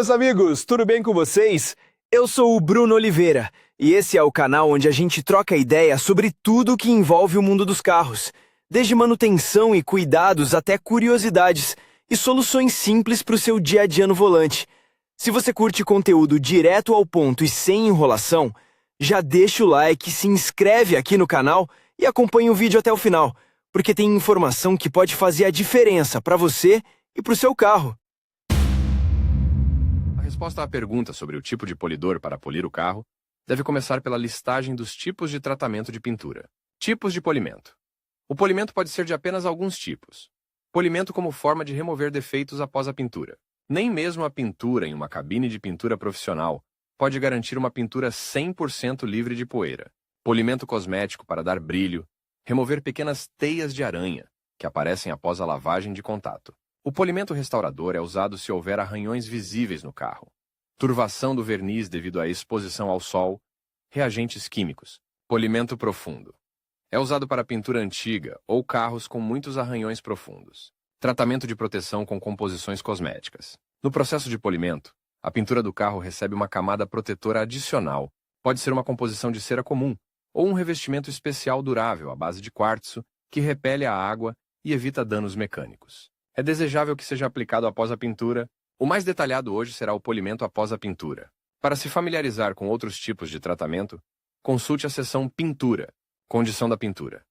meus amigos, tudo bem com vocês? Eu sou o Bruno Oliveira e esse é o canal onde a gente troca ideia sobre tudo que envolve o mundo dos carros, desde manutenção e cuidados até curiosidades e soluções simples para o seu dia a dia no volante. Se você curte conteúdo direto ao ponto e sem enrolação, já deixa o like, se inscreve aqui no canal e acompanha o vídeo até o final, porque tem informação que pode fazer a diferença para você e para o seu carro. A resposta à pergunta sobre o tipo de polidor para polir o carro deve começar pela listagem dos tipos de tratamento de pintura. Tipos de polimento. O polimento pode ser de apenas alguns tipos. Polimento como forma de remover defeitos após a pintura. Nem mesmo a pintura em uma cabine de pintura profissional pode garantir uma pintura 100% livre de poeira. Polimento cosmético para dar brilho, remover pequenas teias de aranha que aparecem após a lavagem de contato. O polimento restaurador é usado se houver arranhões visíveis no carro. Turvação do verniz devido à exposição ao sol. Reagentes químicos. Polimento profundo. É usado para pintura antiga ou carros com muitos arranhões profundos. Tratamento de proteção com composições cosméticas. No processo de polimento, a pintura do carro recebe uma camada protetora adicional. Pode ser uma composição de cera comum ou um revestimento especial durável à base de quartzo que repele a água e evita danos mecânicos. É desejável que seja aplicado após a pintura. O mais detalhado hoje será o polimento após a pintura. Para se familiarizar com outros tipos de tratamento, consulte a seção Pintura. Condição da pintura.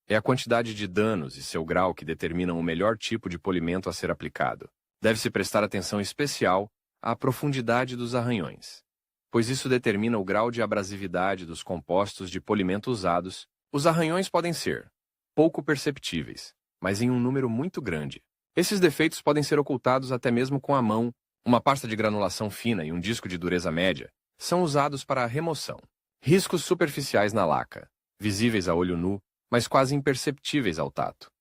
É a quantidade de danos e seu grau que determinam o melhor tipo de polimento a ser aplicado. Deve-se prestar atenção especial à profundidade dos arranhões, pois isso determina o grau de abrasividade dos compostos de polimento usados. Os arranhões podem ser pouco perceptíveis, mas em um número muito grande. Esses defeitos podem ser ocultados até mesmo com a mão. Uma pasta de granulação fina e um disco de dureza média são usados para a remoção. Riscos superficiais na laca, visíveis a olho nu, mas quase imperceptíveis ao tato.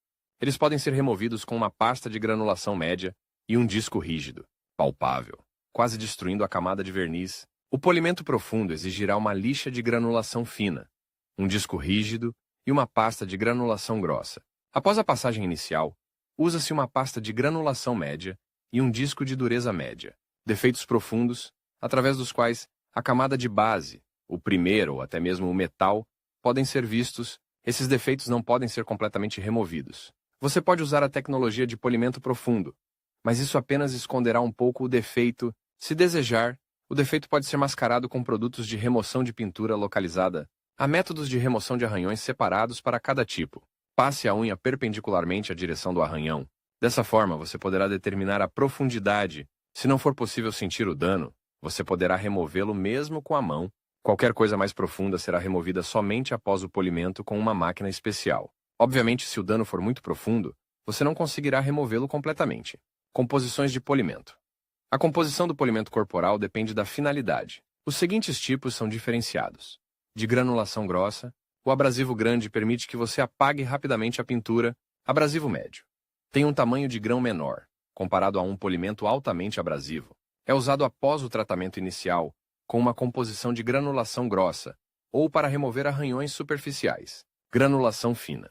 Eles podem ser removidos com uma pasta de granulação média e um disco rígido, palpável, quase destruindo a camada de verniz. O polimento profundo exigirá uma lixa de granulação fina, um disco rígido e uma pasta de granulação grossa. Após a passagem inicial, usa-se uma pasta de granulação média e um disco de dureza média. Defeitos profundos, através dos quais a camada de base, o primeiro ou até mesmo o metal, podem ser vistos. Esses defeitos não podem ser completamente removidos. Você pode usar a tecnologia de polimento profundo, mas isso apenas esconderá um pouco o defeito. Se desejar, o defeito pode ser mascarado com produtos de remoção de pintura localizada. Há métodos de remoção de arranhões separados para cada tipo. Passe a unha perpendicularmente à direção do arranhão. Dessa forma, você poderá determinar a profundidade. Se não for possível sentir o dano, você poderá removê-lo mesmo com a mão. Qualquer coisa mais profunda será removida somente após o polimento com uma máquina especial. Obviamente, se o dano for muito profundo, você não conseguirá removê-lo completamente. Composições de polimento. A composição do polimento corporal depende da finalidade. Os seguintes tipos são diferenciados. De granulação grossa, o abrasivo grande permite que você apague rapidamente a pintura. Abrasivo médio. Tem um tamanho de grão menor, comparado a um polimento altamente abrasivo. É usado após o tratamento inicial, com uma composição de granulação grossa, ou para remover arranhões superficiais. Granulação fina.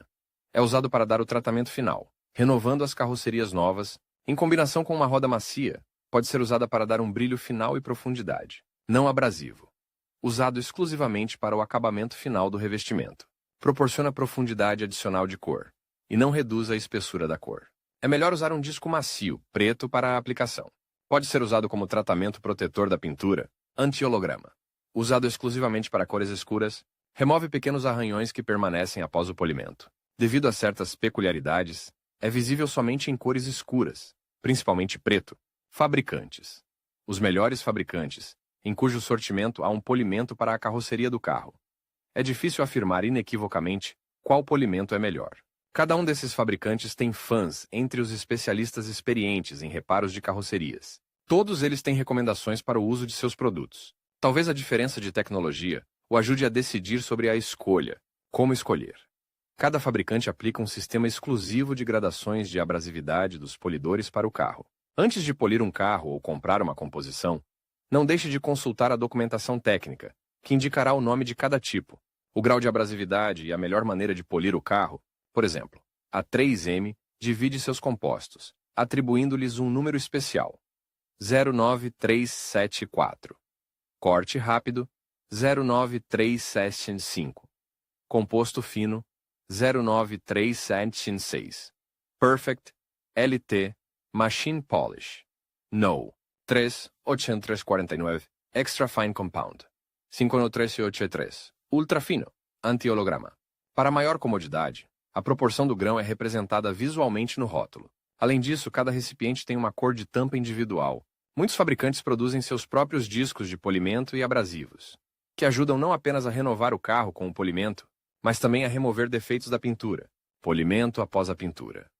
É usado para dar o tratamento final, renovando as carrocerias novas, em combinação com uma roda macia, pode ser usada para dar um brilho final e profundidade. Não abrasivo. Usado exclusivamente para o acabamento final do revestimento. Proporciona profundidade adicional de cor, e não reduz a espessura da cor. É melhor usar um disco macio, preto, para a aplicação. Pode ser usado como tratamento protetor da pintura. Anti-holograma. Usado exclusivamente para cores escuras, remove pequenos arranhões que permanecem após o polimento. Devido a certas peculiaridades, é visível somente em cores escuras, principalmente preto. Fabricantes. Os melhores fabricantes, em cujo sortimento há um polimento para a carroceria do carro. É difícil afirmar inequivocamente qual polimento é melhor. Cada um desses fabricantes tem fãs entre os especialistas experientes em reparos de carrocerias. Todos eles têm recomendações para o uso de seus produtos. Talvez a diferença de tecnologia o ajude a decidir sobre a escolha. Como escolher? Cada fabricante aplica um sistema exclusivo de gradações de abrasividade dos polidores para o carro. Antes de polir um carro ou comprar uma composição, não deixe de consultar a documentação técnica, que indicará o nome de cada tipo, o grau de abrasividade e a melhor maneira de polir o carro. Por exemplo, a 3M divide seus compostos, atribuindo-lhes um número especial. 09374. Corte rápido, 09375. Composto fino, 09376. Perfect, LT, Machine Polish. No, 38349. Extra Fine Compound. 51383. Ultra fino, anti-holograma. Para maior comodidade, a proporção do grão é representada visualmente no rótulo. Além disso, cada recipiente tem uma cor de tampa individual. Muitos fabricantes produzem seus próprios discos de polimento e abrasivos, que ajudam não apenas a renovar o carro com o polimento, mas também a remover defeitos da pintura. Polimento após a pintura.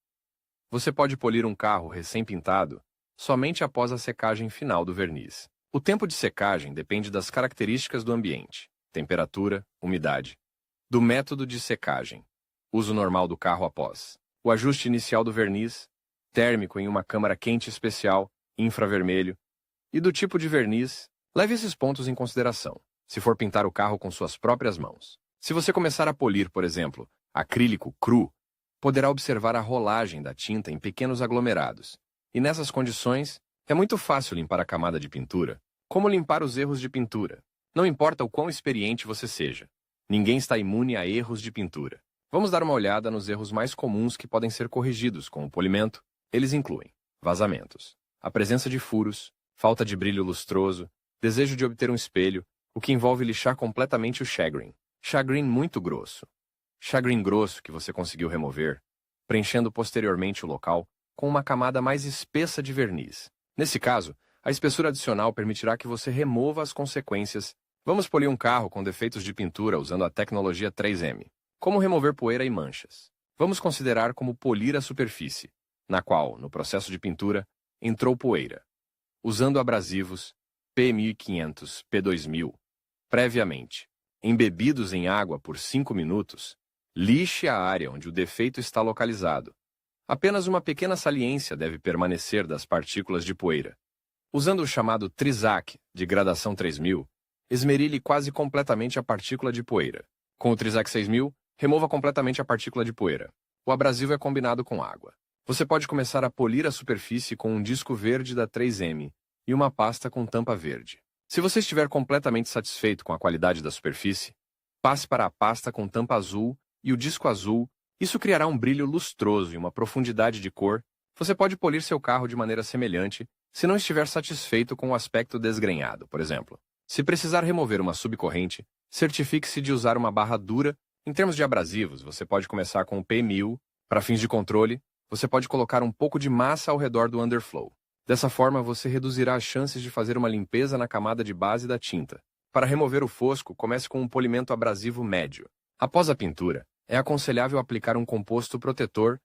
Você pode polir um carro recém-pintado somente após a secagem final do verniz. O tempo de secagem depende das características do ambiente, temperatura, umidade, do método de secagem, uso normal do carro após, o ajuste inicial do verniz, térmico em uma câmara quente especial, infravermelho, e do tipo de verniz. Leve esses pontos em consideração, se for pintar o carro com suas próprias mãos. Se você começar a polir, por exemplo, acrílico cru, poderá observar a rolagem da tinta em pequenos aglomerados. E nessas condições, é muito fácil limpar a camada de pintura. Como limpar os erros de pintura? Não importa o quão experiente você seja, ninguém está imune a erros de pintura. Vamos dar uma olhada nos erros mais comuns que podem ser corrigidos com o polimento. Eles incluem vazamentos, a presença de furos, falta de brilho lustroso, desejo de obter um espelho, o que envolve lixar completamente o chagrin. Chagrin muito grosso. Chagrin grosso que você conseguiu remover, preenchendo posteriormente o local com uma camada mais espessa de verniz. Nesse caso, a espessura adicional permitirá que você remova as consequências. Vamos polir um carro com defeitos de pintura usando a tecnologia 3M. Como remover poeira e manchas? Vamos considerar como polir a superfície, na qual, no processo de pintura, entrou poeira. Usando abrasivos P1500, P2000, previamente, embebidos em água por 5 minutos, lixe a área onde o defeito está localizado. Apenas uma pequena saliência deve permanecer das partículas de poeira. Usando o chamado Trizac de gradação 3000, esmerilhe quase completamente a partícula de poeira. Com o Trizac 6000, remova completamente a partícula de poeira. O abrasivo é combinado com água. Você pode começar a polir a superfície com um disco verde da 3M e uma pasta com tampa verde. Se você estiver completamente satisfeito com a qualidade da superfície, passe para a pasta com tampa azul e o disco azul. Isso criará um brilho lustroso e uma profundidade de cor. Você pode polir seu carro de maneira semelhante se não estiver satisfeito com o aspecto desgrenhado, por exemplo. Se precisar remover uma subcorrente, certifique-se de usar uma barra dura. Em termos de abrasivos, você pode começar com o P1000. Para fins de controle, você pode colocar um pouco de massa ao redor do underflow. Dessa forma, você reduzirá as chances de fazer uma limpeza na camada de base da tinta. Para remover o fosco, comece com um polimento abrasivo médio. Após a pintura, é aconselhável aplicar um composto protetor